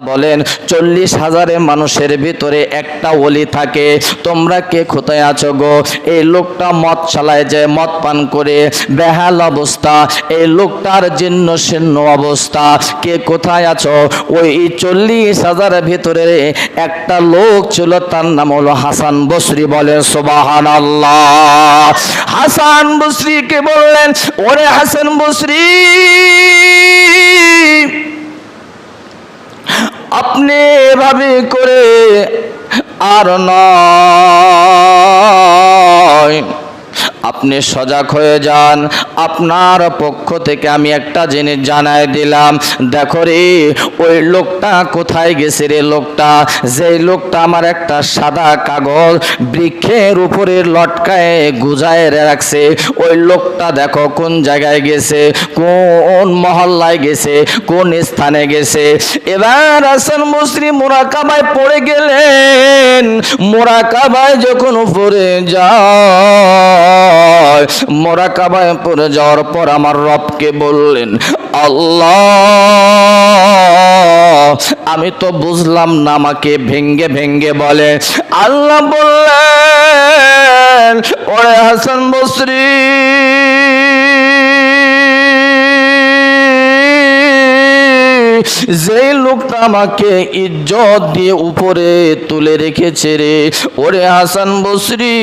বলেন 40,000 মানুষের ভিতরে একটা ওলি থাকে। তোমরা কে কোথায় আছো গো? এই লোকটা মদ চালায় যে মদ পান করে বেহাল অবস্থা, এই লোকটার জীর্ণ শীর্ণ অবস্থা। কে কোথায় আছো? ওই 40,000 ভিতরে একটা লোক ছিল, তার নাম হলো হাসান বসরি। বলেন সুবহানাল্লাহ। হাসান বসরিকে বললেন, ওরে হাসান বসরি, আপনি এভাবে করে আর নয়, আপনি সজাগ হয়ে যান। আপনার পক্ষ থেকে আমি একটা জিনিস জানাই দিলাম। দেখো রে, ওই লোকটা কোথায় গেছে রে? লোকটা, যেই লোকটা আমার একটা সাদা কাগজ বৃক্ষের উপরে লটকায় গুজায় রাখছে, ওই লোকটা দেখো কোন জায়গায় গেছে, কোন মহল্লায় গেছে, কোন স্থানে গেছে। এবার হাসান বসরি মুরাকাবায় পড়ে গেলেন। মুরাকাবায় যখন পড়ে যায়, মুরাকাবায় পড়ে যাওয়ার পর আমার রবকে বললেন, আল্লাহ, আমি তো বুঝলাম না, আমাকে ভেঙ্গে ভেঙ্গে বলে। আল্লাহ বললেন, ওরে হাসান বসরি, যে লোকটা আমাকে ইজ্জত দিয়ে উপরে তুলে রেখেছে রে, ওরে হাসান বসরি,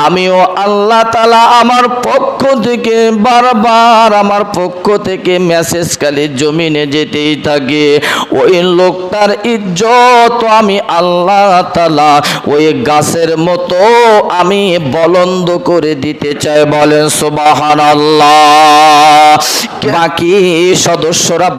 আমিও আল্লাহ তাআলা আমার পক্ষ থেকে বারবার আমার পক্ষ থেকে মেসেজ খালি জমিনে যেতেই থাকে। ওই লোকটার ইজ্জত আমি আল্লাহ তাআলা ওই গাছের মতো আমি বলন্দ করে দিতে চাই। বলেন সুবহানাল্লাহ। বাকি সদস্যরা